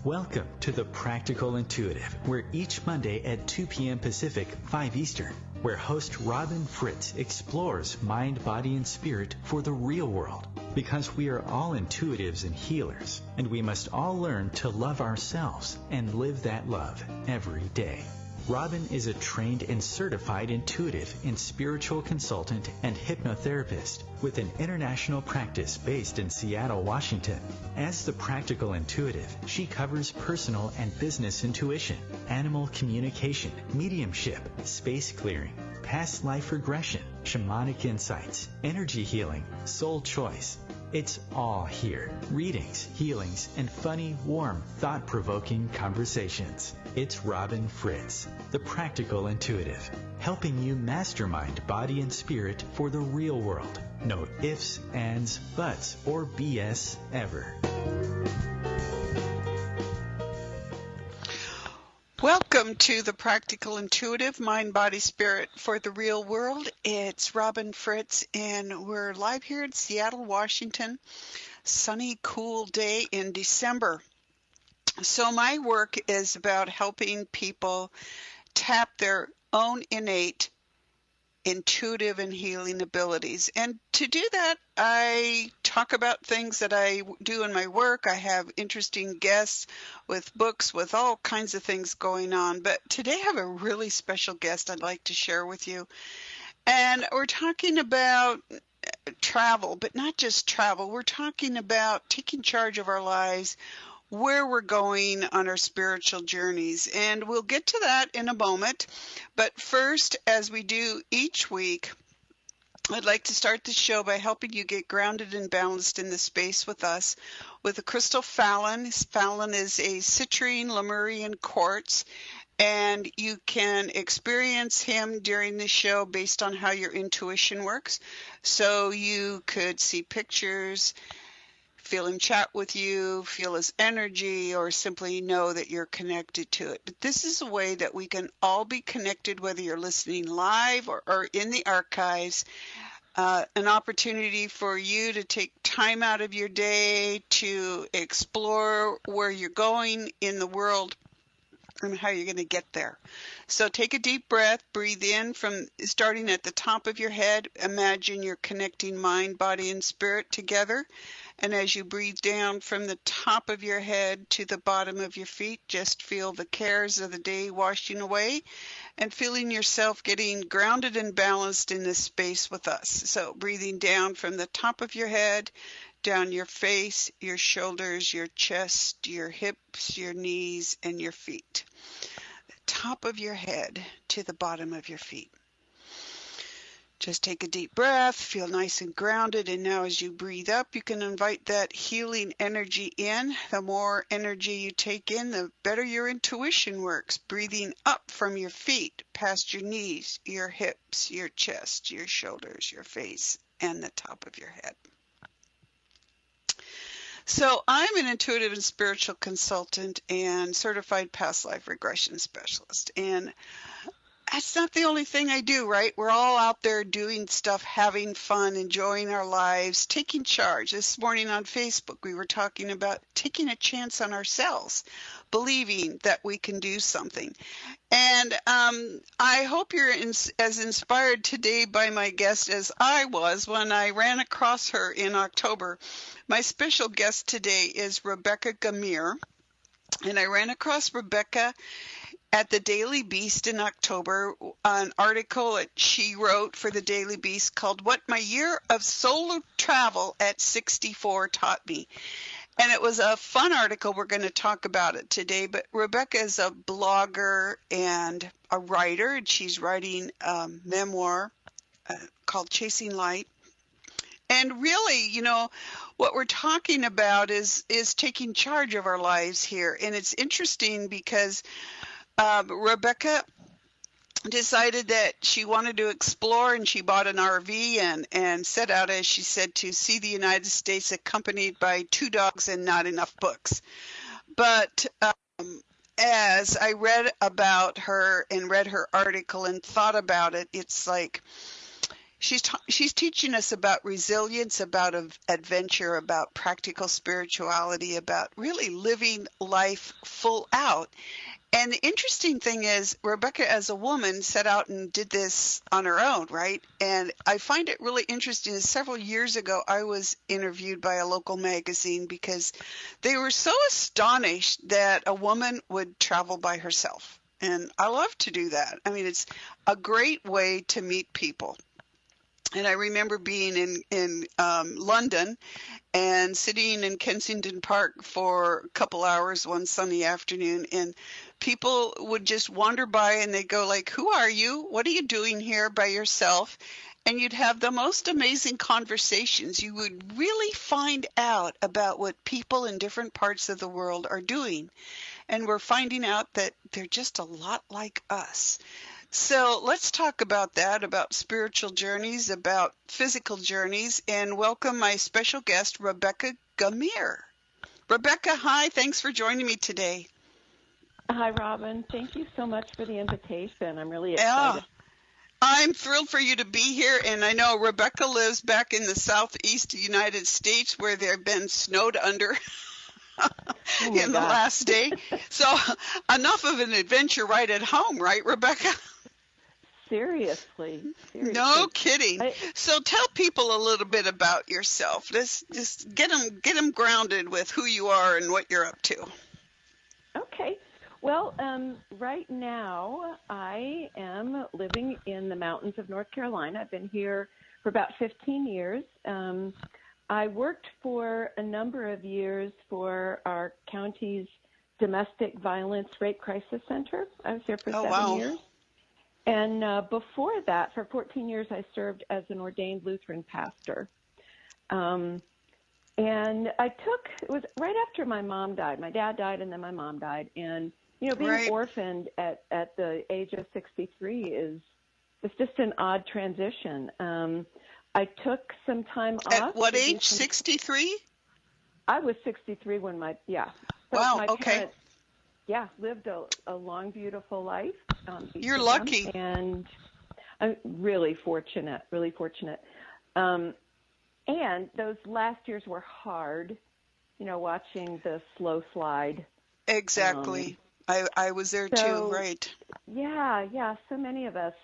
Welcome to The Practical Intuitive, where each Monday at 2 p.m. Pacific, 5 Eastern, where host Robin Fritz explores mind, body, and spirit for the real world. Because we are all intuitives and healers, and we must all learn to love ourselves and live that love every day. Robin is a trained and certified intuitive and spiritual consultant and hypnotherapist with an international practice based in Seattle, Washington. As the Practical Intuitive, she covers personal and business intuition, animal communication, mediumship, space clearing, past life regression, shamanic insights, energy healing, soul choice. It's all here. Readings, healings, and funny, warm, thought-provoking conversations. It's Robin Fritz, the Practical Intuitive, helping you mastermind body and spirit for the real world. No ifs, ands, buts, or BS ever. Welcome to the Practical Intuitive Mind, Body, Spirit for the Real World. It's Robin Fritz, and we're live here in Seattle, Washington. Sunny, cool day in December. So my work is about helping people tap their own innate intuitive and healing abilities. And to do that, I talk about things that I do in my work. I have interesting guests with books, with all kinds of things going on. But today I have a really special guest I'd like to share with you. And we're talking about travel, but not just travel. We're talking about taking charge of our lives, where we're going on our spiritual journeys. And we'll get to that in a moment. But first, as we do each week, I'd like to start the show by helping you get grounded and balanced in the space with us with a crystal Fallon. Fallon is a citrine Lemurian quartz, and you can experience him during the show based on how your intuition works. So you could see pictures, feel him chat with you, feel his energy, or simply know that you're connected to it. But this is a way that we can all be connected, whether you're listening live or in the archives. An opportunity for you to take time out of your day to explore where you're going in the world and how you're going to get there. So take a deep breath, breathe in from starting at the top of your head. Imagine you're connecting mind, body, and spirit together. And as you breathe down from the top of your head to the bottom of your feet, just feel the cares of the day washing away and feeling yourself getting grounded and balanced in this space with us. So breathing down from the top of your head, down your face, your shoulders, your chest, your hips, your knees, and your feet. The top of your head to the bottom of your feet. Just take a deep breath, feel nice and grounded, and now as you breathe up, you can invite that healing energy in. The more energy you take in, the better your intuition works. Breathing up from your feet, past your knees, your hips, your chest, your shoulders, your face, and the top of your head. So I'm an intuitive and spiritual consultant and certified past life regression specialist. And that's not the only thing I do, right? We're all out there doing stuff, having fun, enjoying our lives, taking charge. This morning on Facebook, we were talking about taking a chance on ourselves, believing that we can do something. And I hope you're as inspired today by my guest as I was when I ran across her in October. My special guest today is Rebecca Gummere, and I ran across Rebecca at the Daily Beast in October, an article that she wrote for the Daily Beast called What My Year of Solo Travel at 64 Taught Me. And it was a fun article. We're going to talk about it today. But Rebecca is a blogger and a writer, and she's writing a memoir called Chasing Light. And really, you know, what we're talking about is taking charge of our lives here. And it's interesting because Rebecca decided that she wanted to explore, and she bought an RV and set out, as she said, to see the United States accompanied by 2 dogs and not enough books. But as I read about her and read her article and thought about it, it's like, She's teaching us about resilience, about adventure, about practical spirituality, about really living life full out. And the interesting thing is, Rebecca, as a woman, set out and did this on her own, right? And I find it really interesting. Several years ago, I was interviewed by a local magazine because they were so astonished that a woman would travel by herself. And I love to do that. I mean, it's a great way to meet people. And I remember being in London and sitting in Kensington Park for a couple hours one sunny afternoon, and people would just wander by and they'd go like, "Who are you? What are you doing here by yourself?" And you'd have the most amazing conversations. You would really find out about what people in different parts of the world are doing. And we're finding out that they're just a lot like us. So let's talk about that, about spiritual journeys, about physical journeys, and welcome my special guest, Rebecca Gummere. Rebecca, hi. Thanks for joining me today. Hi, Robin. Thank you so much for the invitation. I'm really Yeah, excited. I'm thrilled for you to be here, and I know Rebecca lives back in the southeast United States where they've been snowed under Oh my in the gosh. last day. So enough of an adventure right at home, right, Rebecca? Seriously. No kidding. I, So tell people a little bit about yourself. Let's just get them grounded with who you are and what you're up to. okay. Well, right now I am living in the mountains of North Carolina. I've been here for about 15 years. I worked for a number of years for our county's domestic violence rape crisis center. I was there for Oh, 7 years. And before that, for 14 years, I served as an ordained Lutheran pastor. And it was right after my mom died. My dad died and then my mom died. And, being Right. orphaned at the age of 63 it's just an odd transition. I took some time off. At what age? 63? I was 63 when So Wow, my okay. parents, lived a long, beautiful life. Each You're of them, lucky. and I'm really fortunate, really fortunate. And those last years were hard, watching the slow slide. Exactly. I was there too, right. So many of us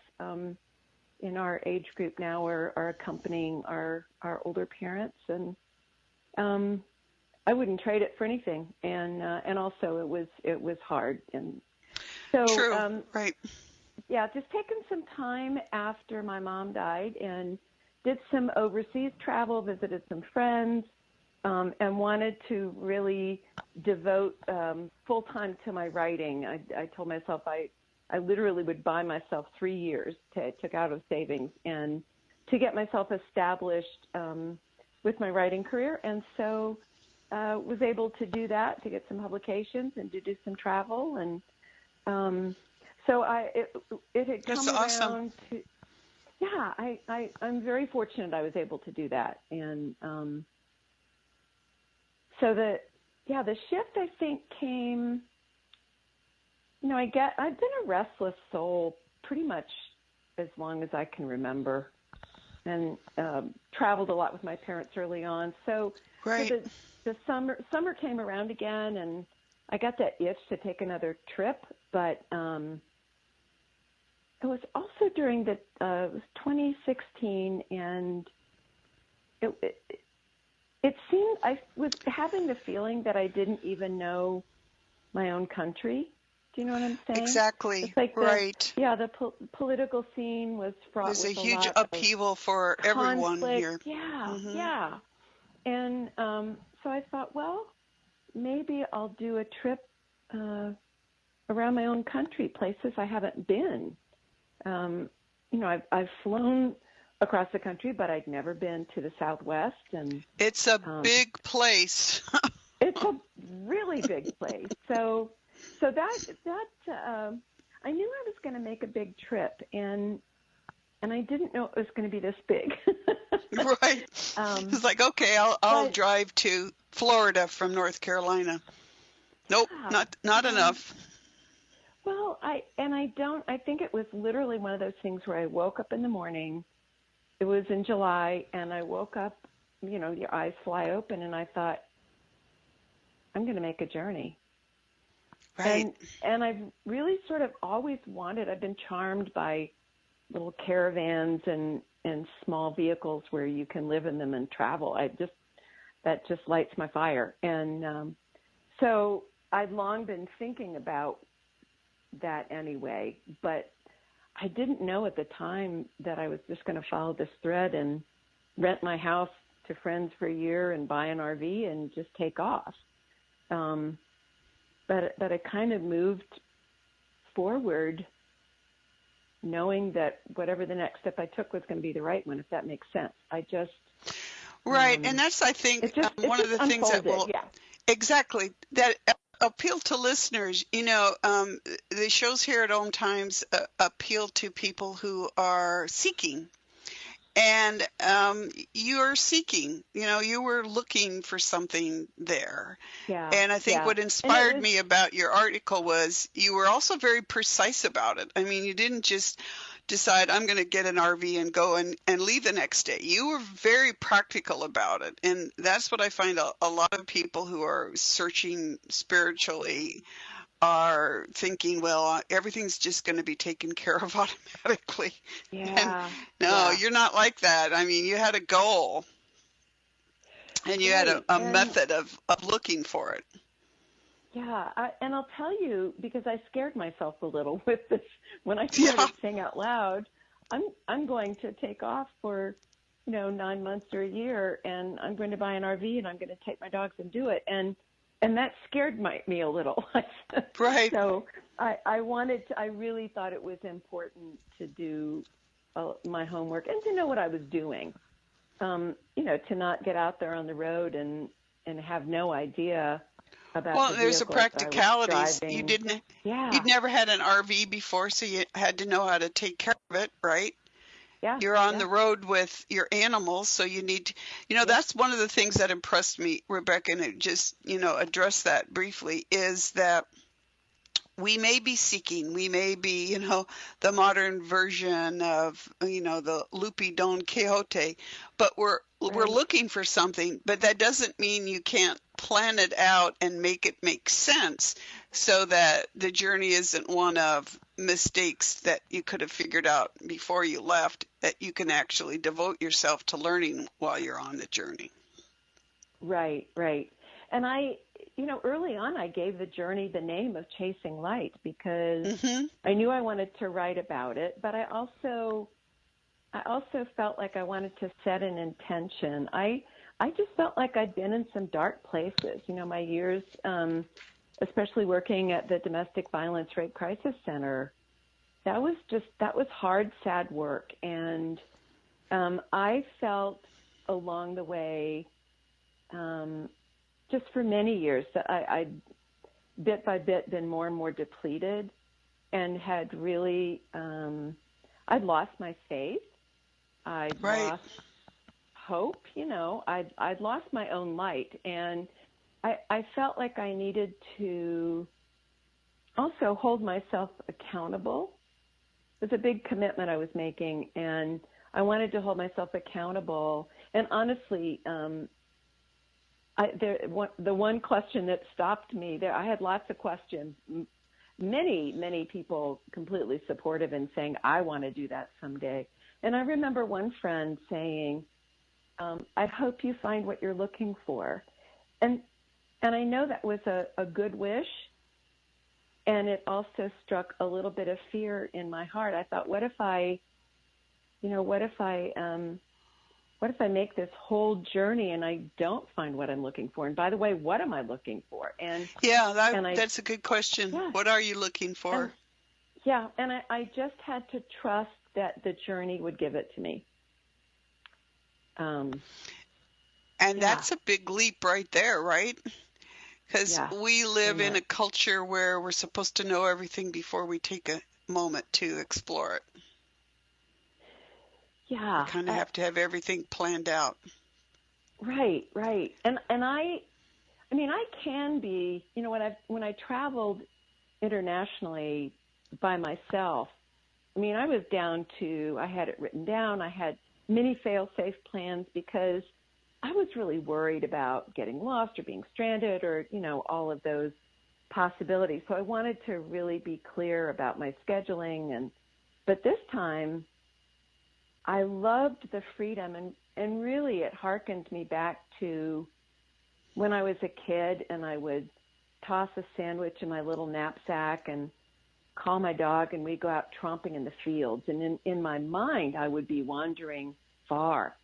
in our age group now are accompanying our older parents, and I wouldn't trade it for anything. And also it was hard. And so, True, right. just taking some time after my mom died and did some overseas travel, visited some friends, and wanted to really devote full time to my writing. I told myself I literally would buy myself 3 years took out of savings and to get myself established with my writing career. And so was able to do that, to get some publications and to do some travel. And so it had come That's awesome. around to, I'm very fortunate I was able to do that. And so the shift I think came, I've been a restless soul pretty much as long as I can remember, and traveled a lot with my parents early on. So, Right. so the summer came around again, and I got that itch to take another trip. But it was also during it was 2016, and it seemed I was having the feeling that I didn't even know my own country. Do you know what I'm saying? Exactly. It's like Right. the political scene was fraught There's with a a huge lot of upheaval for everyone conflict. here. Yeah. And so I thought, well, maybe I'll do a trip around my own country, places I haven't been. I've flown across the country, but I'd never been to the Southwest, and It's a big place. it's a really big place. So that I knew I was going to make a big trip, and I didn't know it was going to be this big. Right. It's like, okay, I'll drive to Florida from North Carolina. Nope, not enough. Well, I think it was literally one of those things where I woke up in the morning. it was in July, and I woke up, your eyes fly open, and I thought, I'm going to make a journey. Right. And I've really sort of always wanted, I've been charmed by little caravans and small vehicles where you can live in them and travel. That just lights my fire. And so I'd long been thinking about that anyway, but I didn't know at the time that I was just going to follow this thread and rent my house to friends for a year and buy an RV and just take off. But I kind of moved forward knowing that whatever the next step I took was going to be the right one, if that makes sense. Right. And that's, I think, one of the things that will, exactly, that appeal to listeners. The shows here at OMTimes appeal to people who are seeking. And you're seeking, you were looking for something there. Yeah. And I think what inspired me about your article was you were also very precise about it. I mean, you didn't just decide I'm going to get an RV and go and leave the next day. You were very practical about it. And that's what I find a lot of people who are searching spiritually are thinking, well, everything's just going to be taken care of automatically. Yeah. And you're not like that. I mean, you had a goal and you had a method of looking for it. Yeah. And I'll tell you, because I scared myself a little with this, when I started saying out loud, I'm going to take off for, 9 months or a year, and I'm going to buy an RV and I'm going to take my dogs and do it. And that scared me a little. Right. So I really thought it was important to do my homework and to know what I was doing. To not get out there on the road and have no idea about Well, there's the practicalities. You'd never had an RV before, so you had to know how to take care of it, right? Yeah. You're on the road with your animals, so you need to, that's one of the things that impressed me, Rebecca, and just, address that briefly, is that we may be seeking, we may be, the modern version of, the loopy Don Quixote, but we're looking for something, but that doesn't mean you can't plan it out and make it make sense so that the journey isn't one of mistakes that you could have figured out before you left, that you can actually devote yourself to learning while you're on the journey. Right. And early on, I gave the journey the name of Chasing Light because I knew I wanted to write about it, but I also felt like I wanted to set an intention. I just felt like I'd been in some dark places. My years, especially working at the Domestic Violence Rape Crisis Center, that was hard, sad work. And I felt along the way, just for many years, that I bit by bit been more and more depleted and had really, I'd lost my faith. I'd lost hope, I'd lost my own light. And I felt like I needed to also hold myself accountable. It was a big commitment I was making, and I wanted to hold myself accountable. And honestly, the one question that stopped me there, I had lots of questions. Many people completely supportive and saying, I want to do that someday. And I remember one friend saying, I hope you find what you're looking for. And I know that was a good wish. And it also struck a little bit of fear in my heart. I thought, what if I make this whole journey and I don't find what I'm looking for? And by the way, what am I looking for? And that's a good question. Yeah. What are you looking for? And I just had to trust that the journey would give it to me. And that's a big leap right there, right? Because we live in a culture where we're supposed to know everything before we take a moment to explore it. Yeah. You kind of have to have everything planned out. Right. And I can be, when I traveled internationally by myself, I was down to, I had it written down. I had mini fail-safe plans because I was really worried about getting lost or being stranded or, all of those possibilities. So I wanted to really be clear about my scheduling. But this time I loved the freedom, and really it harkened me back to when I was a kid and I would toss a sandwich in my little knapsack and call my dog, and we'd go out tromping in the fields. And in my mind, I would be wandering far.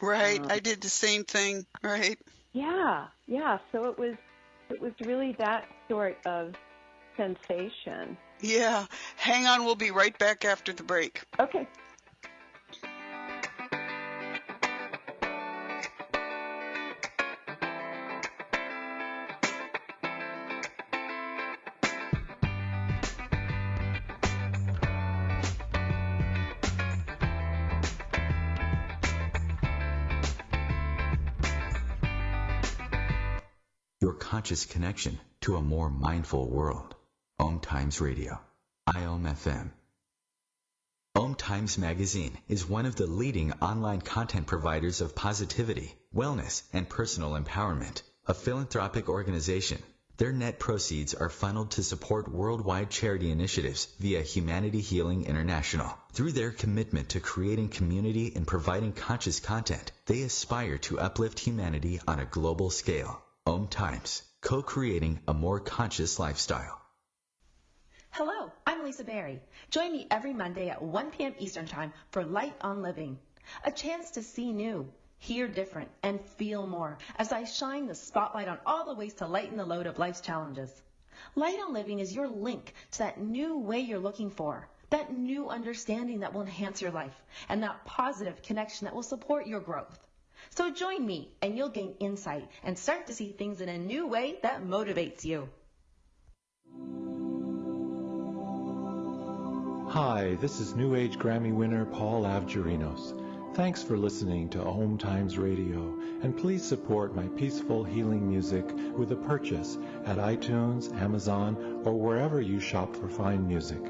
Right. I did the same thing. Right. Yeah. So it was really that sort of sensation. Yeah. Hang on. We'll be right back after the break. Okay. Your conscious connection to a more mindful world. OMTimes Radio. IOM-FM. OMTimes Magazine is one of the leading online content providers of positivity, wellness, and personal empowerment. A philanthropic organization. Their net proceeds are funneled to support worldwide charity initiatives via Humanity Healing International. Through their commitment to creating community and providing conscious content, they aspire to uplift humanity on a global scale. OMTimes, co-creating a more conscious lifestyle. Hello, I'm Lisa Berry. Join me every Monday at 1 p.m. Eastern Time for Light on Living, a chance to see new, hear different, and feel more as I shine the spotlight on all the ways to lighten the load of life's challenges. Light on Living is your link to that new way you're looking for, that new understanding that will enhance your life, and that positive connection that will support your growth. So join me and you'll gain insight and start to see things in a new way that motivates you. Hi, this is New Age Grammy winner Paul Avgerinos. Thanks for listening to OMTimes Radio, and please support my peaceful healing music with a purchase at iTunes, Amazon, or wherever you shop for fine music.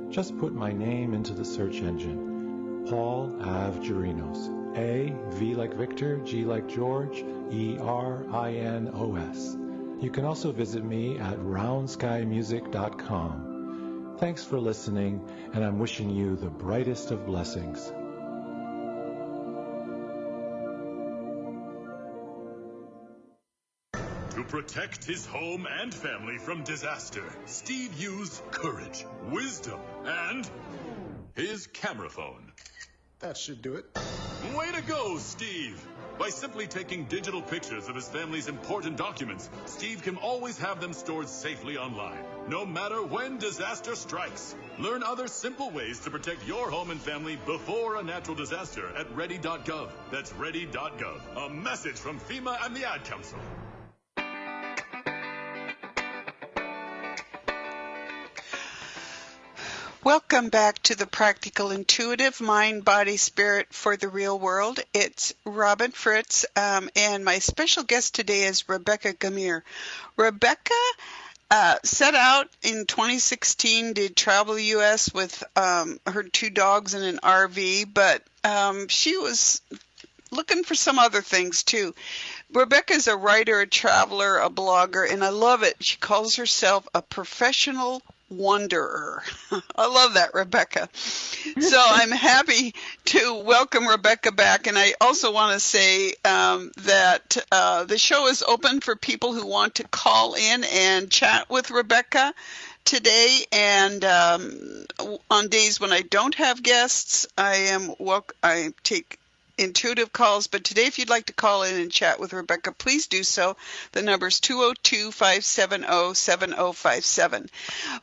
Just put my name into the search engine, Paul Avgerinos. A, V like Victor, G like George, E-R-I-N-O-S. You can also visit me at roundskymusic.com. Thanks for listening, and I'm wishing you the brightest of blessings. To protect his home and family from disaster, Steve used courage, wisdom, and his camera phone. That should do it. Way to go, Steve! By simply taking digital pictures of his family's important documents, Steve can always have them stored safely online, no matter when disaster strikes. Learn other simple ways to protect your home and family before a natural disaster at ready.gov. That's ready.gov. A message from FEMA and the Ad Council. Welcome back to the Practical Intuitive Mind, Body, Spirit for the Real World. It's Robin Fritz, and my special guest today is Rebecca Gummere. Rebecca set out in 2016 to travel the U.S. with her two dogs in an RV, but she was looking for some other things too. Rebecca's a writer, a traveler, a blogger, and I love it. She calls herself a professional wanderer. I love that, Rebecca. So I'm happy to welcome Rebecca back. And I also want to say that the show is open for people who want to call in and chat with Rebecca today. And on days when I don't have guests, I take intuitive calls, but today if you'd like to call in and chat with Rebecca, please do so. The number is 202-570-7057.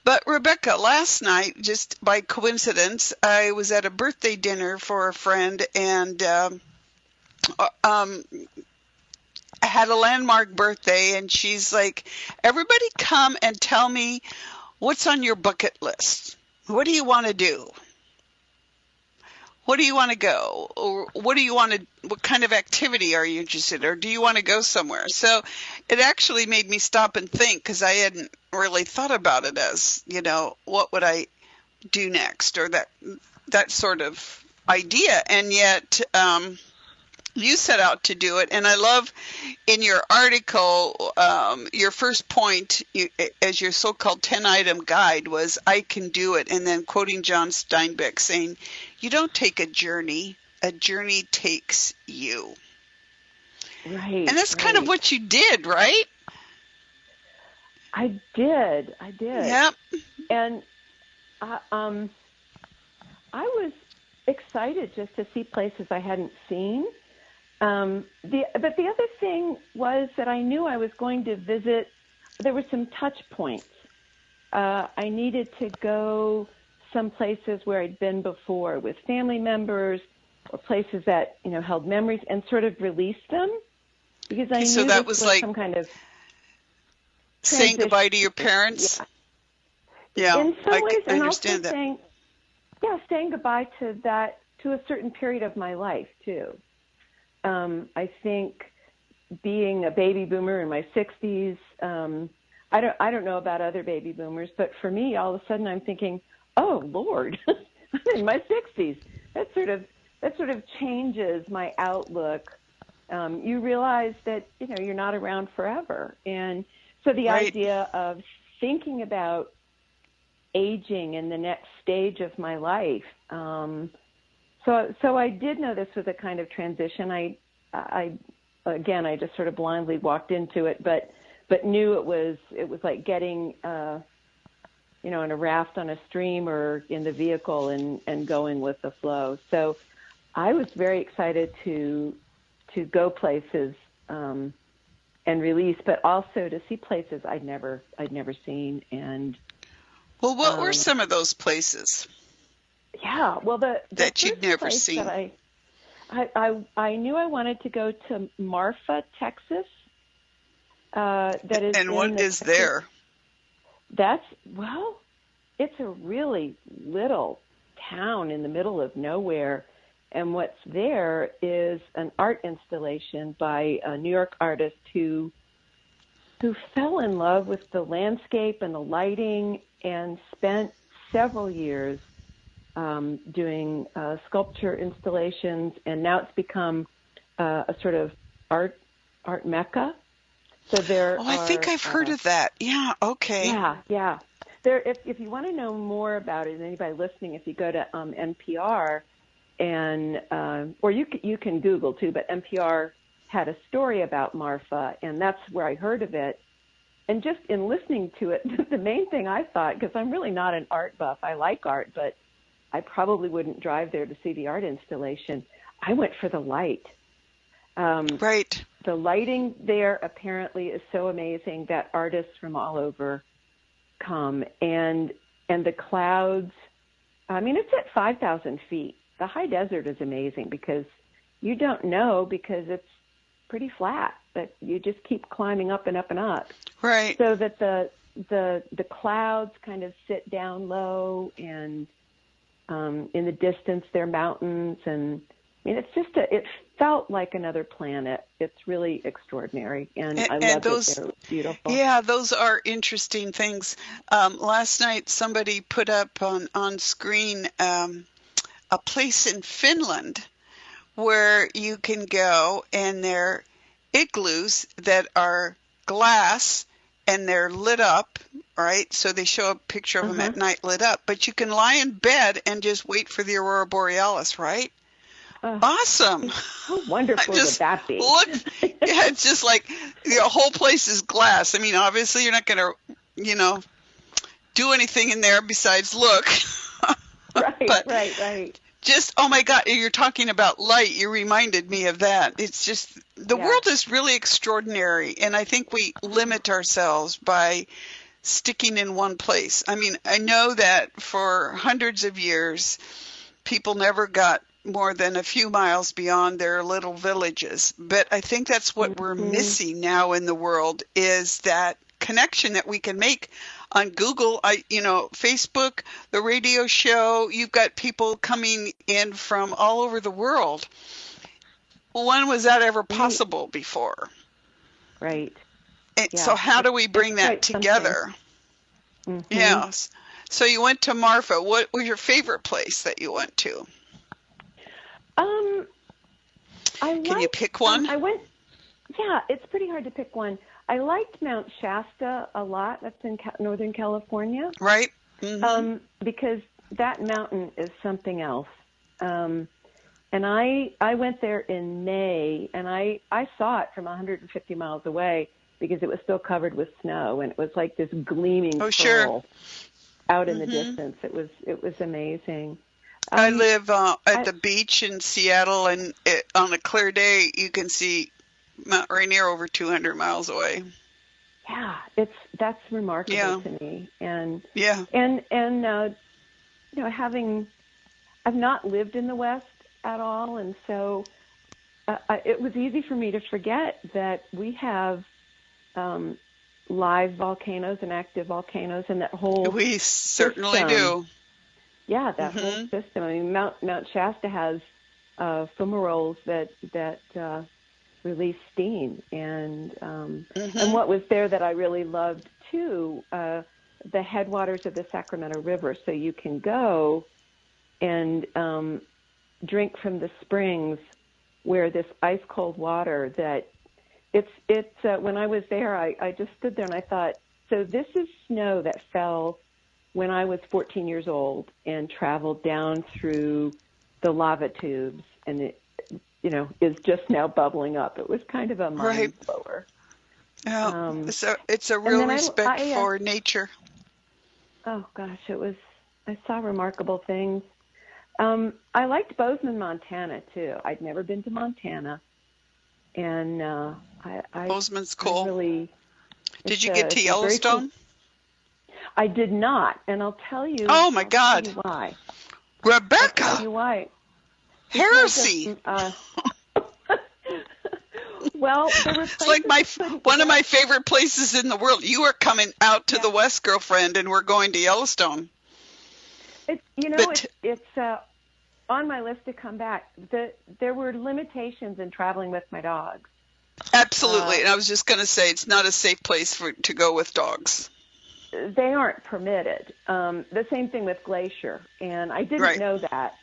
But Rebecca, last night, just by coincidence, I was at a birthday dinner for a friend and had a landmark birthday, and she's like, everybody come and tell me what's on your bucket list. What do you want to do? What do you want to go? Or what kind of activity are you interested in? Or do you want to go somewhere? So it actually made me stop and think, because I hadn't really thought about it as, what would I do next, or that sort of idea, and yet you set out to do it. And I love in your article, your first point as your so-called 10-item guide was, I can do it. And then quoting John Steinbeck saying, you don't take a journey takes you. Right. And that's kind of what you did, right? I did. Yep. And I was excited just to see places I hadn't seen. But the other thing was that I knew I was going to visit. There were some touch points. I needed to go some places where I'd been before with family members, or places that held memories, and sort of release them, because I knew that this was like some kind of saying goodbye to your parents. Yeah. In some ways, I and understand also that. saying goodbye to that, to a certain period of my life too. I think being a baby boomer in my 60s, I don't know about other baby boomers, but for me, all of a sudden I'm thinking, oh Lord, I'm in my 60s. That sort of changes my outlook. You realize that you're not around forever, and so the idea of thinking about aging in the next stage of my life. So I did know this was a kind of transition. I just sort of blindly walked into it, but knew it was like getting in a raft on a stream or in the vehicle and going with the flow. So I was very excited to go places and release, but also to see places I'd never seen. And well, what were some of those places? Yeah, well, that you'd never seen. That I knew I wanted to go to Marfa, Texas. That is. And what is there? It's a really little town in the middle of nowhere, and what's there is an art installation by a New York artist who fell in love with the landscape and the lighting, and spent several years doing sculpture installations, and now it's become a sort of art mecca. So I think I've heard of that. Yeah. Okay. Yeah. There, if you want to know more about it, and anybody listening, if you go to NPR, and or you can Google too, but NPR had a story about Marfa, and that's where I heard of it. And just in listening to it, the main thing I thought, because I'm really not an art buff, I like art, but I probably wouldn't drive there to see the art installation. I went for the light. Right. The lighting there apparently is so amazing that artists from all over come, and the clouds. I mean, it's at 5,000 feet. The high desert is amazing because you don't know, because it's pretty flat, but you just keep climbing up and up and up. Right. So that the clouds kind of sit down low, and in the distance they're mountains, and I mean, it felt like another planet. It's really extraordinary, and I love it. They're beautiful. Yeah, those are interesting things. Last night, somebody put up on screen a place in Finland where you can go, and they're igloos that are glass, and they're lit up, right? So they show a picture of them at night lit up, but you can lie in bed and just wait for the aurora borealis, right? Awesome. How wonderful would that be? It's just like the whole place is glass. I mean, obviously you're not going to, do anything in there besides look. Right. Just, oh my God, you're talking about light. You reminded me of that. It's just, the world is really extraordinary. And I think we limit ourselves by sticking in one place. I mean, I know that for hundreds of years, people never got more than a few miles beyond their little villages. But I think that's what we're missing now in the world, is that connection that we can make on Google, Facebook, the radio show. You've got people coming in from all over the world. When was that ever possible before? Right. So how do we bring that together? Yes. So you went to Marfa. What was your favorite place that you went to? Can you pick one? It's pretty hard to pick one. I liked Mount Shasta a lot. That's in Northern California. Right. Mm-hmm. Because that mountain is something else. And I went there in May, and I saw it from 150 miles away because it was still covered with snow, and it was like this gleaming pearl out in the distance. It was amazing. I live at the beach in Seattle, and on a clear day, you can see Mount Rainier over 200 miles away. Yeah, that's remarkable to me. And I've not lived in the West at all, and so it was easy for me to forget that we have live volcanoes and active volcanoes, and that whole we certainly system. Do. Yeah, that whole system. I mean, Mount Shasta has fumaroles that release steam, and what was there that I really loved too, the headwaters of the Sacramento River. So you can go and drink from the springs where this ice cold water that it's when I was there, I just stood there and I thought, so this is snow that fell when I was 14 years old and traveled down through the lava tubes, and it, is just now bubbling up. It was kind of a mind blower. Yeah, so it's a real respect for nature. Oh gosh, I saw remarkable things. I liked Bozeman, Montana too. I'd never been to Montana, and Bozeman's cool. Did you get to Yellowstone? Yellowstone? I did not, and I'll tell you. Oh my God! I'll tell you why. Rebecca. I'll tell you why. Heresy. Well, there were it's like one of my favorite places in the world. You are coming out to the West, girlfriend, and we're going to Yellowstone. It's on my list to come back. There were limitations in traveling with my dogs. Absolutely, and I was just going to say it's not a safe place to go with dogs. They aren't permitted. The same thing with Glacier, and I didn't know that.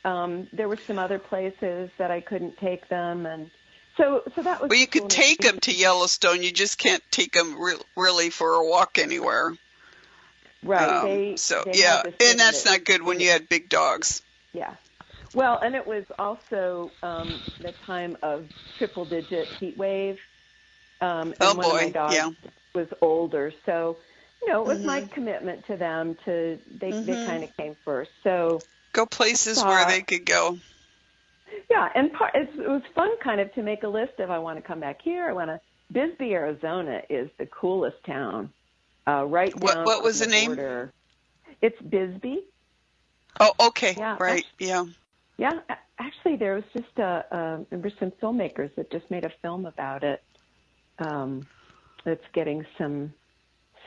There were some other places that I couldn't take them, and so that was. Well, you could take them to Yellowstone. You just can't take them really for a walk anywhere. Right. And that's not good when you had big dogs. Yeah. Well, and it was also the time of triple-digit heat wave. And one of my dogs was older, so it was my commitment to them. They kind of came first. So go places where they could go. Yeah, and it was fun kind of to make a list of I want to come back here. Bisbee, Arizona is the coolest town. Right down. What was the name? Border. It's Bisbee. Oh, okay. Yeah, right. Yeah. Actually, there was just there were some filmmakers that just made a film about it. That's getting some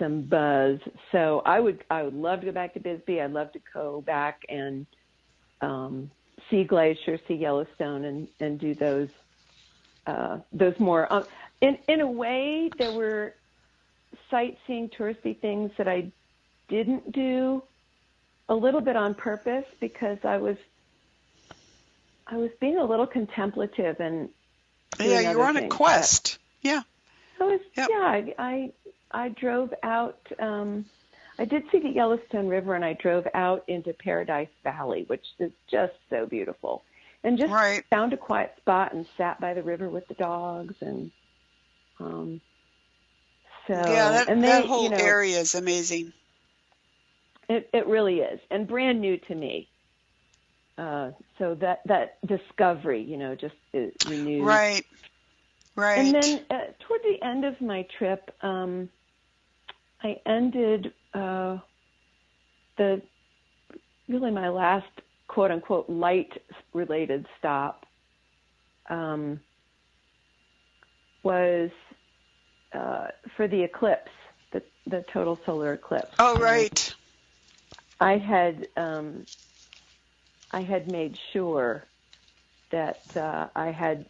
buzz. So I would love to go back to Bisbee. I'd love to go back and see Glacier, see Yellowstone, and do those more. In a way, there were sightseeing, touristy things that I didn't do a little bit on purpose because I was being a little contemplative and you were on a quest. I drove out. I did see the Yellowstone River, and I drove out into Paradise Valley, which is just so beautiful, and just found a quiet spot and sat by the river with the dogs, and that whole area is amazing. It really is, and brand new to me. So that discovery, just renewed. Right. And then toward the end of my trip, I ended my last quote unquote light related stop was for the eclipse, the total solar eclipse. Oh, right. I had made sure that I had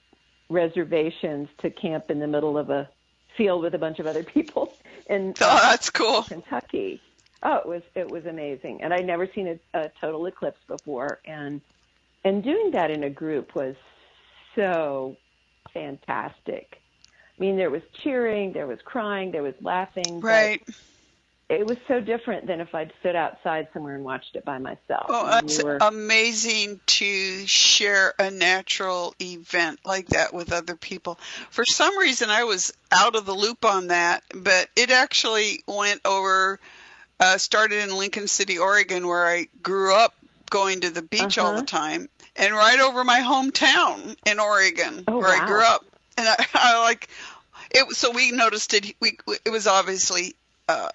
reservations to camp in the middle of a field with a bunch of other people in that's cool. Kentucky. Oh, it was amazing, and I'd never seen a total eclipse before, and doing that in a group was so fantastic. I mean, there was cheering, there was crying, there was laughing. Right. But it was so different than if I'd stood outside somewhere and watched it by myself. Oh, it's amazing to share a natural event like that with other people. For some reason, I was out of the loop on that, but it actually went over, started in Lincoln City, Oregon, where I grew up going to the beach all the time, and right over my hometown in Oregon, where I grew up. And I like it. So we noticed it. It was obviously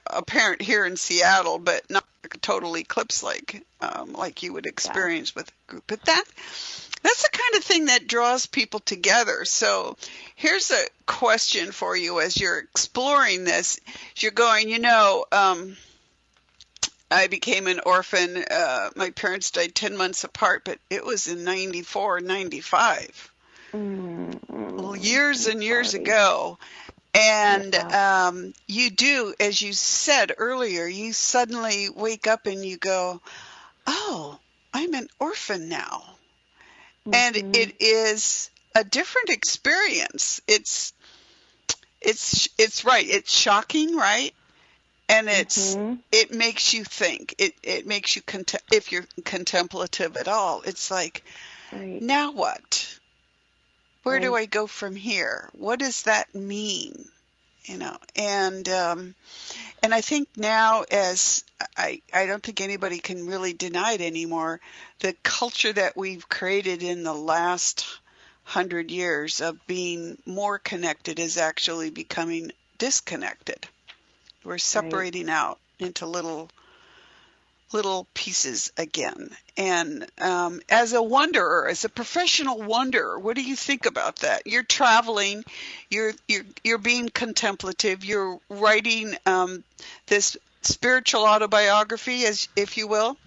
apparent here in Seattle, but not total eclipse like you would experience with a group. But that's the kind of thing that draws people together. So here's a question for you as you're exploring this. You're going, I became an orphan. My parents died 10 months apart, but it was in 94, 95. Years and years ago. And you do, as you said earlier, you suddenly wake up and you go, oh, I'm an orphan now. And it is a different experience. It's right. It's shocking, right? And it makes you think. It makes you, if you're contemplative at all, it's like, now what? Where do I go from here? What does that mean? And I think now, as I don't think anybody can really deny it anymore, the culture that we've created in the last 100 years of being more connected is actually becoming disconnected. We're separating out into little pieces again. And as a wanderer, as a professional wanderer, what do you think about that? You're traveling, you're being contemplative, you're writing this spiritual autobiography, as if you will.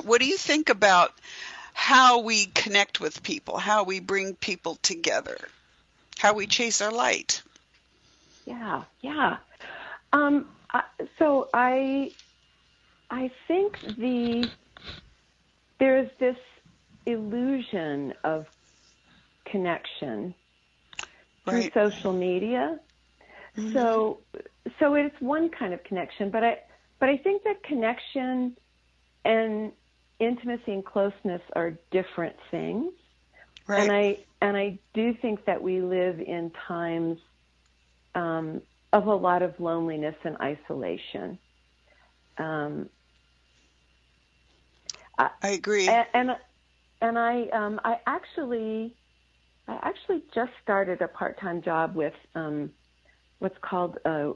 What do you think about how we connect with people, how we bring people together, how we chase our light? Yeah. So I think there's this illusion of connection through social media. So it's one kind of connection, but I think that connection and intimacy and closeness are different things. Right. And I do think that we live in times of a lot of loneliness and isolation. I agree. And I actually just started a part-time job with what's called a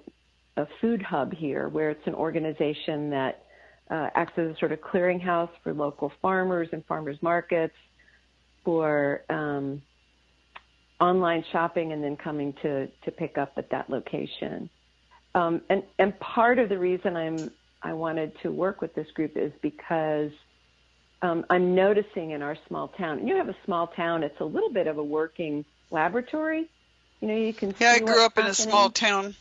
food hub here, where it's an organization that acts as a sort of clearinghouse for local farmers and farmers markets for online shopping and then coming to pick up at that location. And part of the reason I wanted to work with this group is because I'm noticing in our small town, and you have a small town, it's a little bit of a working laboratory. You can see I grew up in a small town.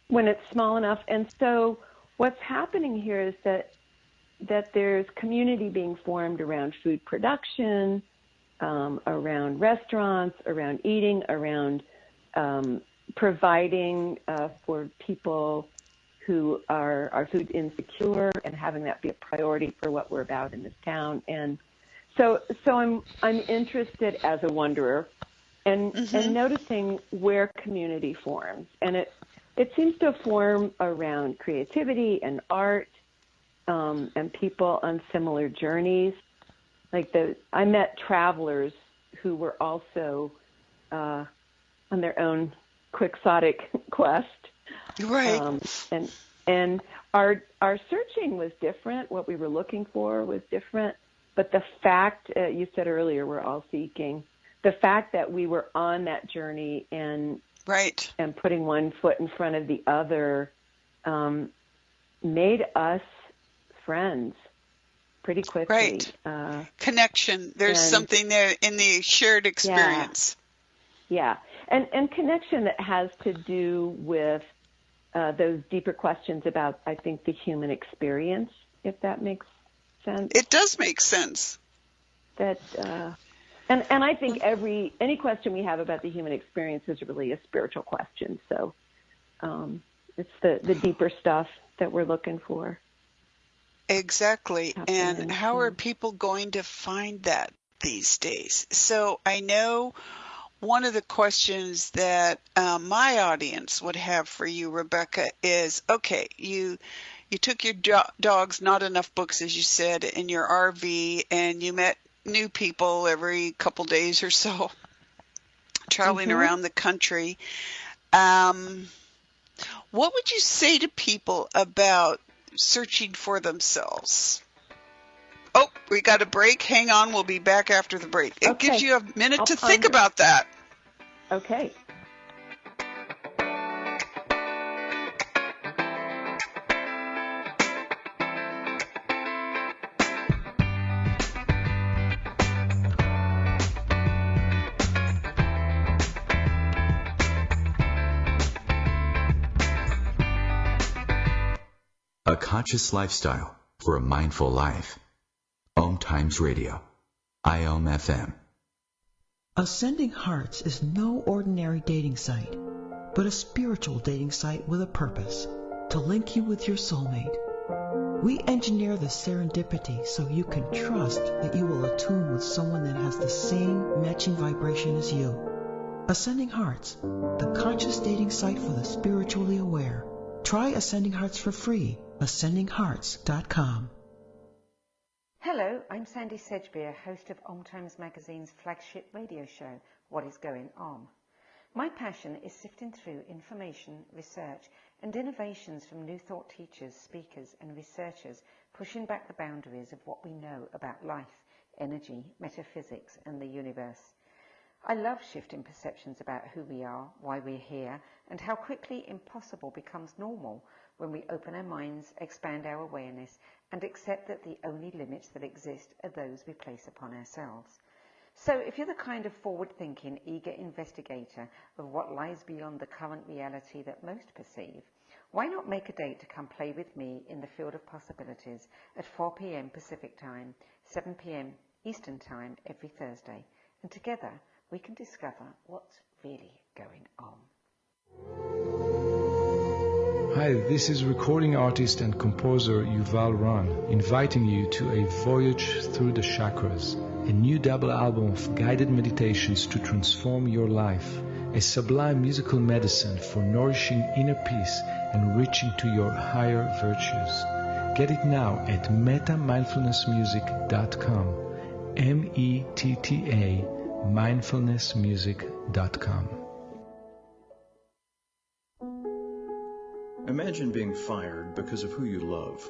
When it's small enough. And so what's happening here is that there's community being formed around food production, around restaurants, around eating, around providing for people who are food insecure and having that be a priority for what we're about in this town. And so I'm interested as a wanderer and noticing where community forms. And it seems to form around creativity and art and people on similar journeys. I met travelers who were also on their own quixotic quest. Right. And our searching was different. What we were looking for was different. But the fact, you said earlier, we're all seeking. The fact that we were on that journey and putting one foot in front of the other made us friends pretty quickly. Right. Connection. There's something there in the shared experience. Yeah. And connection that has to do with those deeper questions about, I think, the human experience, if that makes sense. It does make sense. That And I think any question we have about the human experience is really a spiritual question. So it's the deeper stuff that we're looking for. Exactly. And Happening. how are people going to find that these days? So I know one of the questions that my audience would have for you, Rebecca, is, okay, you took your dogs, not enough books, as you said, in your RV, and you met new people every couple days or so, traveling around the country. What would you say to people about searching for themselves? Oh, we got a break. Hang on. We'll be back after the break. It gives you a minute to think about that. Okay. A conscious lifestyle for a mindful life. OMTimes Radio. IOM FM. Ascending Hearts is no ordinary dating site, but a spiritual dating site with a purpose, to link you with your soulmate. We engineer the serendipity so you can trust that you will attune with someone that has the same matching vibration as you. Ascending Hearts, the conscious dating site for the spiritually aware. Try Ascending Hearts for free. AscendingHearts.com. Hello, I'm Sandy Sedgbeer, host of OMTimes Magazine's flagship radio show, What is Going On? My passion is sifting through information, research, and innovations from new thought teachers, speakers, and researchers pushing back the boundaries of what we know about life, energy, metaphysics, and the universe. I love shifting perceptions about who we are, why we're here, and how quickly impossible becomes normal when we open our minds, expand our awareness, and accept that the only limits that exist are those we place upon ourselves. So if you're the kind of forward-thinking, eager investigator of what lies beyond the current reality that most perceive, why not make a date to come play with me in the field of possibilities at 4 p.m. Pacific Time, 7 p.m. Eastern Time every Thursday, and together we can discover what's really going on. Hi, this is recording artist and composer Yuval Ron, inviting you to a voyage through the chakras, a new double album of guided meditations to transform your life, a sublime musical medicine for nourishing inner peace and reaching to your higher virtues. Get it now at metamindfulnessmusic.com, METTA mindfulnessmusic.com. Imagine being fired because of who you love.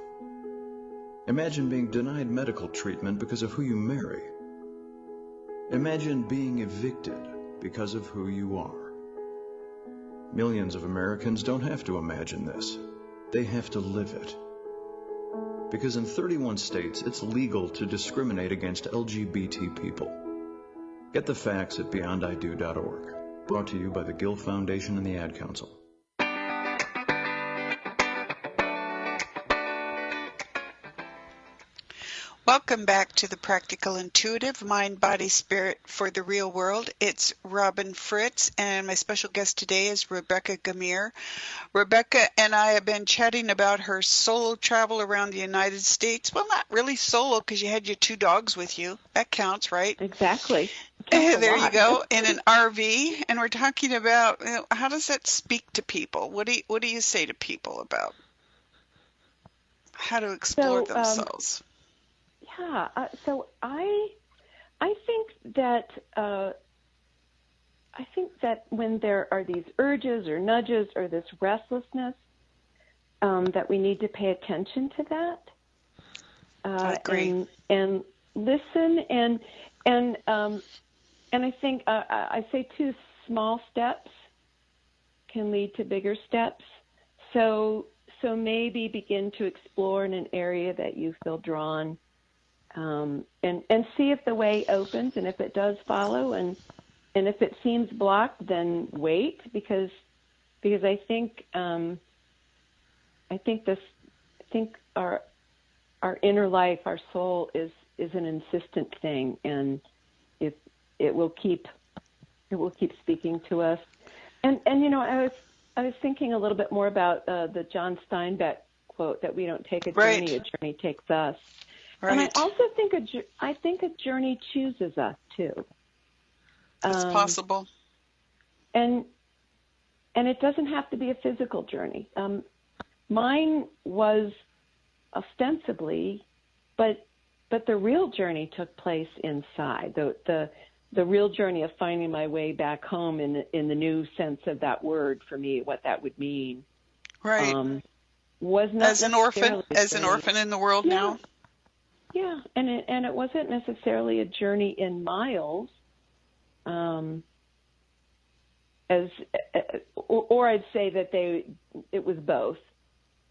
Imagine being denied medical treatment because of who you marry. Imagine being evicted because of who you are. Millions of Americans don't have to imagine this. They have to live it. Because in 31 states, it's legal to discriminate against LGBT people. Get the facts at beyondido.org. Brought to you by the Gill Foundation and the Ad Council. Welcome back to the Practical Intuitive Mind, Body, Spirit for the Real World. It's Robin Fritz, and my special guest today is Rebecca Gummere. Rebecca and I have been chatting about her solo travel around the United States. Well, not really solo, because you had your 2 dogs with you. That counts, right? Exactly. There you go, in an RV, and we're talking about, how does that speak to people? What do you say to people about how to explore themselves? So I think that when there are these urges or nudges or this restlessness, that we need to pay attention to that. I agree. And listen and I think I say 2 small steps can lead to bigger steps. So maybe begin to explore in an area that you feel drawn. And see if the way opens, and if it does follow, and if it seems blocked, then wait, because I think our inner life, our soul is an insistent thing, and it will keep speaking to us. And I was thinking a little bit more about the John Steinbeck quote that we don't take a journey, a journey takes us. Right. And I also think a journey chooses us too. That's possible. And it doesn't have to be a physical journey. Mine was ostensibly, but the real journey took place inside. The real journey of finding my way back home in the new sense of that word for me, what that would mean. Right. Was not as an orphan in the world now. Yeah, and it wasn't necessarily a journey in miles, or I'd say that it was both.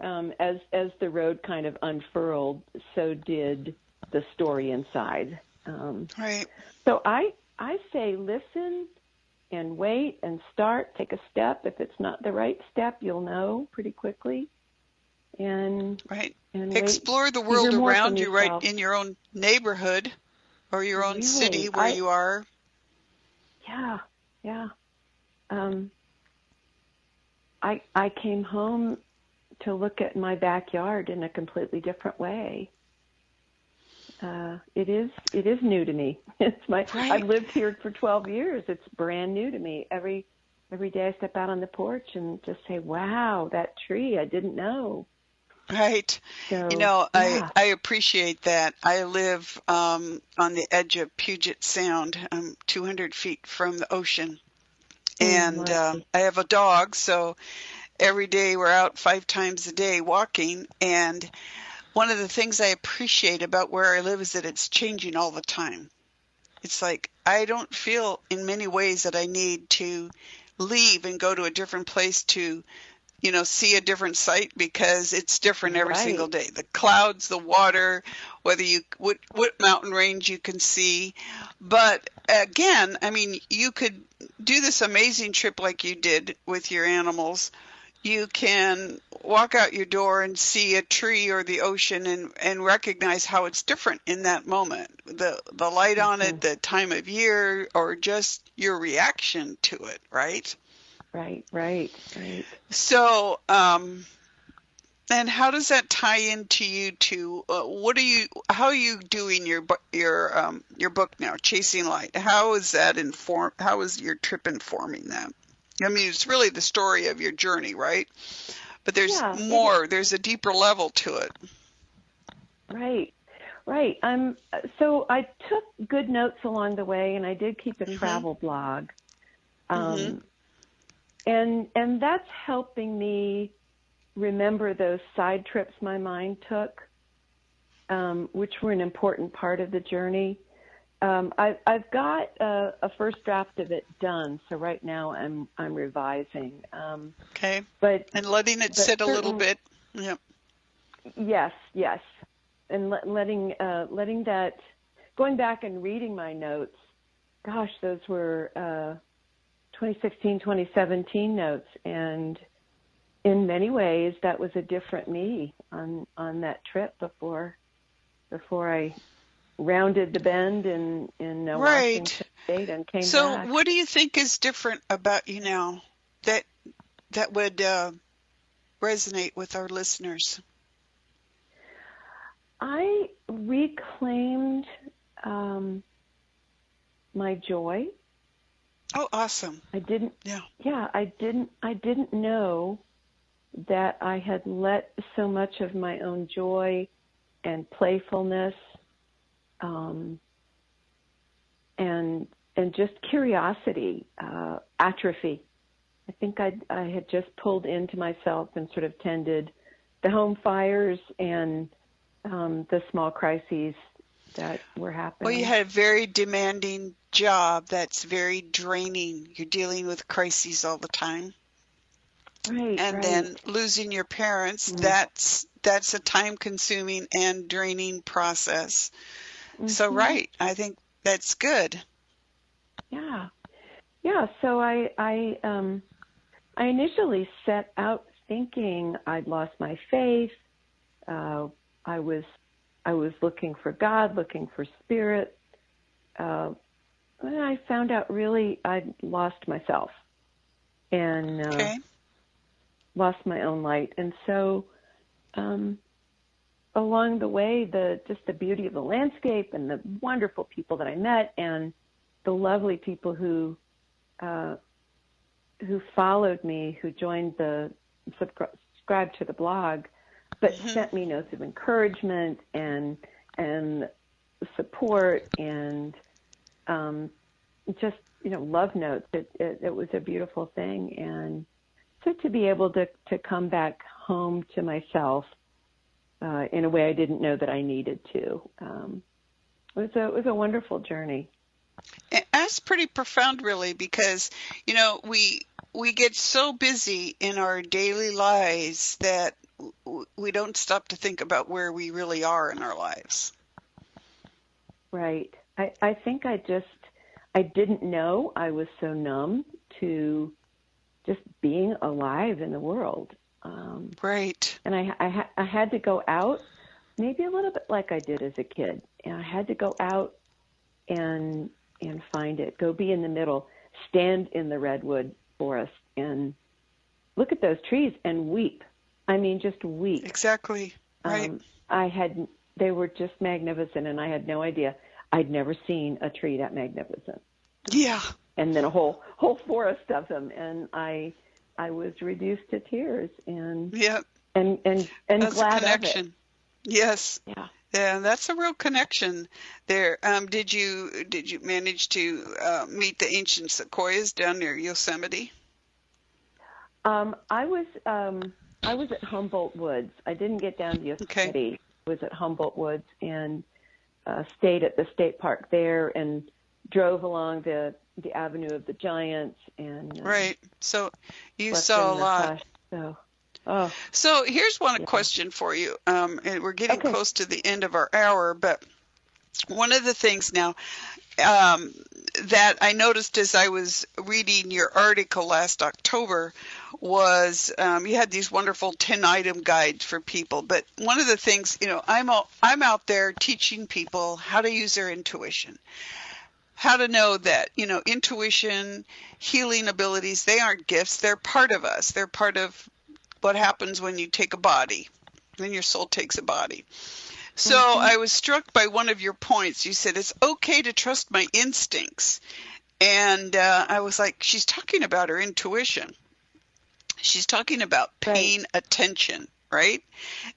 As the road kind of unfurled, so did the story inside. Right. So I say listen and wait and start. Take a step. If it's not the right step, you'll know pretty quickly. And explore the world around you, right in your own neighborhood or your own city where you are. Yeah. I came home to look at my backyard in a completely different way. It is new to me. I've lived here for 12 years. It's brand new to me. Every day I step out on the porch and just say, "Wow, that tree! I didn't know." Right. So, I appreciate that. I live on the edge of Puget Sound. I'm 200 feet from the ocean. And I have a dog, so every day we're out 5 times a day walking. And one of the things I appreciate about where I live is that it's changing all the time. It's like I don't feel in many ways that I need to leave and go to a different place to see a different sight, because it's different every single day. The clouds, the water, what mountain range you can see. But again, I mean, you could do this amazing trip like you did with your animals. You can walk out your door and see a tree or the ocean and recognize how it's different in that moment. The light on it, the time of year, or just your reaction to it, right? Right. So, and how does that tie into you to how are you doing your book now, Chasing Light? How is that how is your trip informing that? I mean, it's really the story of your journey, right? But there's more, there's a deeper level to it. Right. So I took good notes along the way, and I did keep a travel blog. And that's helping me remember those side trips my mind took, which were an important part of the journey. I've got a first draft of it done, so right now I'm revising. Okay. And letting it sit a little bit. Yep. Yes, and letting that, going back and reading my notes. Gosh, those were 2016, 2017 notes, and in many ways that was a different me on that trip before I rounded the bend in Washington State and came back. So what do you think is different about you now that would resonate with our listeners? I reclaimed my joy. Oh, awesome. I didn't know that I had let so much of my own joy and playfulness and just curiosity atrophy. I think I had just pulled into myself and sort of tended the home fires and the small crises that were happening. Well, you had a very demanding job that's very draining. You're dealing with crises all the time. Right. Then losing your parents, that's a time-consuming and draining process. So, I think that's good. Yeah. So I initially set out thinking I'd lost my faith. I was looking for God, looking for spirit, I found out really I'd lost myself and lost my own light. And so along the way, just the beauty of the landscape and the wonderful people that I met and the lovely people who followed me, who joined subscribed to the blog, but sent me notes of encouragement and support and just, love notes. It was a beautiful thing. And so to be able to come back home to myself in a way I didn't know that I needed to, it was a wonderful journey. That's pretty profound, really, because, we get so busy in our daily lives that we don't stop to think about where we really are in our lives. Right. I think I didn't know I was so numb to just being alive in the world. Right. And I had to go out, maybe a little bit like I did as a kid. And I had to go out and find it. Go be in the middle, stand in the redwood forest and look at those trees and weep. I mean, just weep. Exactly. Right. They were just magnificent, and I had no idea. I'd never seen a tree that magnificent. Yeah. And then a whole forest of them, and I was reduced to tears and and that's glad a connection. of it. Yes. Yeah. Yeah, that's a real connection there. Did you manage to meet the ancient sequoias down near Yosemite? I was at Humboldt Woods. I didn't get down to Yosemite. Okay. I was at Humboldt Woods and stayed at the state park there and drove along the Avenue of the Giants and right. So you saw a lot. So here's one question for you, and we're getting close to the end of our hour, but one of the things now that I noticed as I was reading your article last October was you had these wonderful 10-item guides for people, but one of the things, I'm out there teaching people how to use their intuition. How to know that, intuition, healing abilities, they aren't gifts, they're part of us. They're part of what happens when you take a body, when your soul takes a body. So I was struck by one of your points. You said, it's okay to trust my instincts. And I was like, she's talking about her intuition. She's talking about paying attention, right?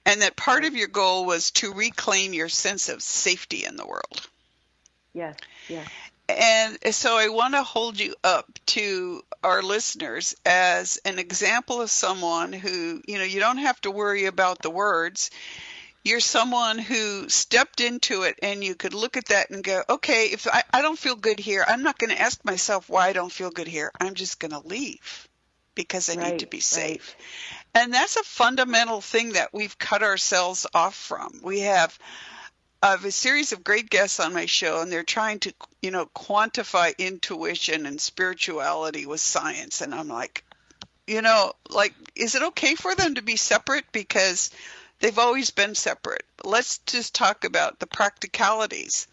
And that part of your goal was to reclaim your sense of safety in the world. Yes, yes. And so I want to hold you up to our listeners as an example of someone who, you don't have to worry about the words. You're someone who stepped into it and you could look at that and go, okay, if I don't feel good here, I'm not going to ask myself why I don't feel good here. I'm just going to leave because I need to be safe. Right. And that's a fundamental thing that we've cut ourselves off from. We have a series of great guests on my show, and they're trying to, quantify intuition and spirituality with science. And I'm like, is it okay for them to be separate? Because they've always been separate. Let's just talk about the practicalities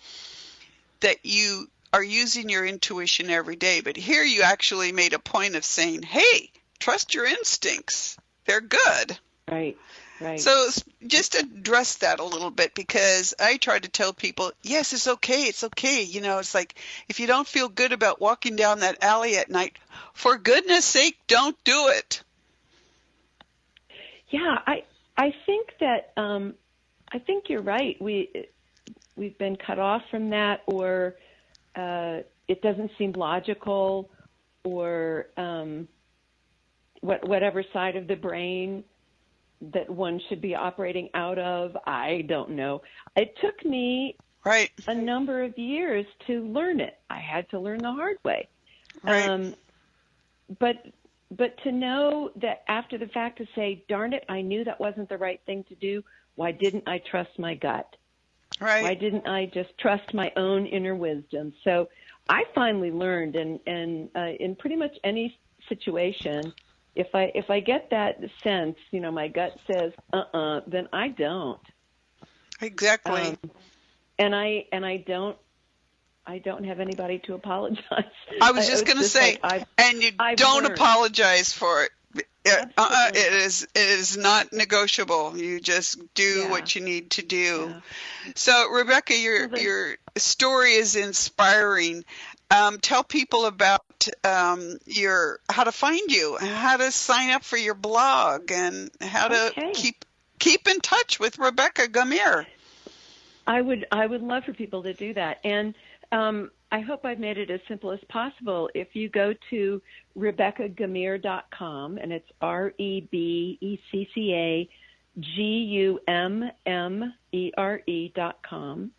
that you are using your intuition every day. But here you actually made a point of saying, hey, trust your instincts. They're good. Right. Right. So just address that a little bit, because I try to tell people, yes, it's okay. It's okay. It's like, if you don't feel good about walking down that alley at night, for goodness sake, don't do it. Yeah, I think that, I think you're right. We've been cut off from that, or it doesn't seem logical, or whatever side of the brain that one should be operating out of. I don't know. It took me a number of years to learn it. I had to learn the hard way. Right. But to know that after the fact, to say, darn it, I knew that wasn't the right thing to do. Why didn't I trust my gut? Right. Why didn't I just trust my own inner wisdom? So I finally learned, and in pretty much any situation, if I get that sense, my gut says, then I don't. Exactly. And I don't I don't have anybody to apologize. I was just going to say, and you don't learned. Apologize for it. It is not negotiable. You just do what you need to do. Yeah. So, Rebecca, your story is inspiring. Tell people about how to find you, how to sign up for your blog, and how to keep in touch with Rebecca Gummere. I would love for people to do that, and I hope I've made it as simple as possible. If you go to RebeccaGummere.com, and it's RebeccaGummere.com.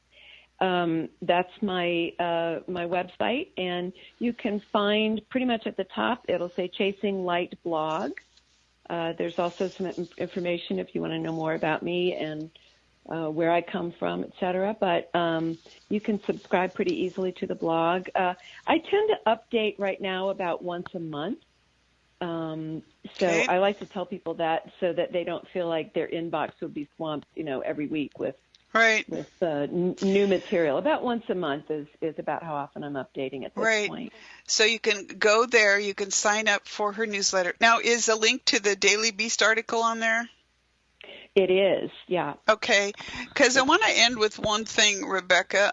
That's my website, and you can find pretty much at the top, it'll say Chasing Light blog. There's also some information if you want to know more about me and where I come from, etc. But you can subscribe pretty easily to the blog. I tend to update right now about once a month. So I like to tell people that so that they don't feel like their inbox will be swamped, every week with new material. About once a month is about how often I'm updating at this point. So you can go there. You can sign up for her newsletter. Now, is a link to the Daily Beast article on there? It is, yeah. Okay, because I want to end with one thing, Rebecca.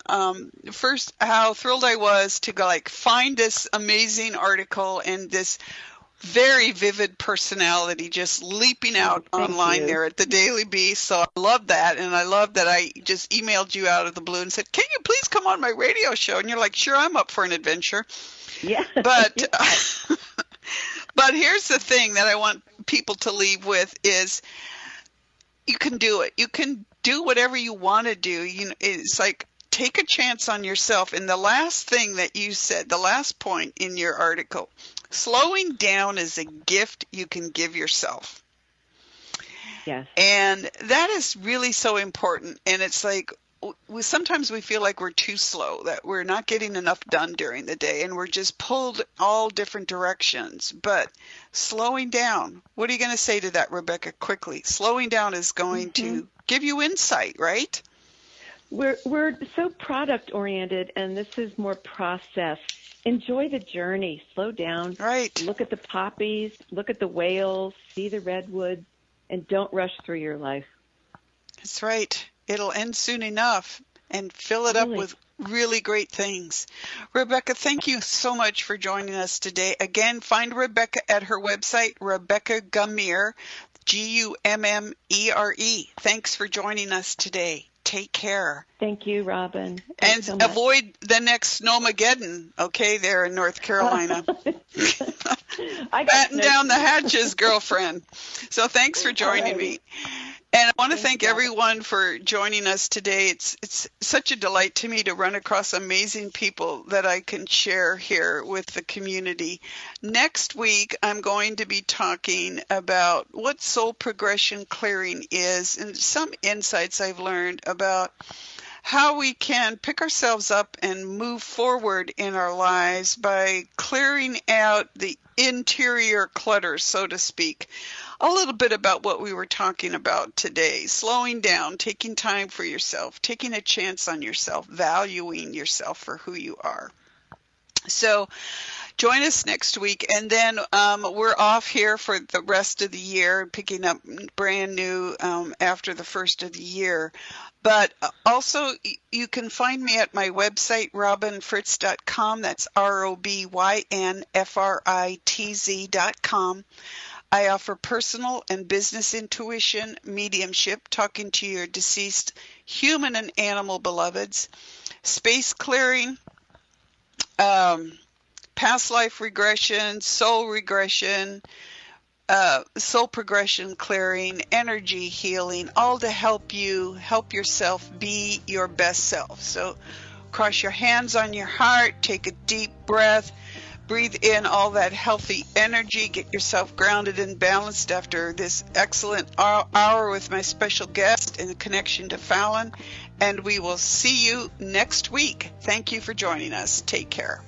First, how thrilled I was to find this amazing article and this very vivid personality just leaping out online there at the Daily Beast. So I love that, and I love that I just emailed you out of the blue and said, "Can you please come on my radio show?" And you're like, "Sure, I'm up for an adventure." Yeah. But but here's the thing that I want people to leave with is, you can do it. You can do whatever you want to do. It's like, take a chance on yourself. And the last thing that you said, the last point in your article, slowing down is a gift you can give yourself. Yes. And that is really so important. And it's like, sometimes we feel like we're too slow, that we're not getting enough done during the day, and we're just pulled all different directions. But slowing down, what are you going to say to that, Rebecca, quickly? Slowing down is going to give you insight, right? We're so product oriented, and this is more process. Enjoy the journey. Slow down. Right. Look at the poppies. Look at the whales. See the redwoods, and don't rush through your life. That's right. It'll end soon enough, and fill it up with really great things. Rebecca, thank you so much for joining us today. Again, find Rebecca at her website, Rebecca Gummere, Gummere. Thanks for joining us today. Take care. Thank you, Robin. Thanks and so avoid the next Snowmageddon, okay, there in North Carolina. Batten down the hatches, girlfriend. So thanks for joining me. And I want to thank everyone for joining us today. It's such a delight to me to run across amazing people that I can share here with the community. Next week, I'm going to be talking about what soul progression clearing is and some insights I've learned about how we can pick ourselves up and move forward in our lives by clearing out the interior clutter, so to speak. A little bit about what we were talking about today, slowing down, taking time for yourself, taking a chance on yourself, valuing yourself for who you are. So join us next week, and then we're off here for the rest of the year, picking up brand new after the first of the year. But also, you can find me at my website, robinfritz.com. That's ROBYNFRITZ.com. I offer personal and business intuition, mediumship, talking to your deceased human and animal beloveds, space clearing, past life regression, soul regression, soul progression clearing, energy healing, all to help you help yourself be your best self. So cross your hands on your heart, take a deep breath, breathe in all that healthy energy, get yourself grounded and balanced after this excellent hour with my special guest and the connection to Fallon. And we will see you next week. Thank you for joining us. Take care.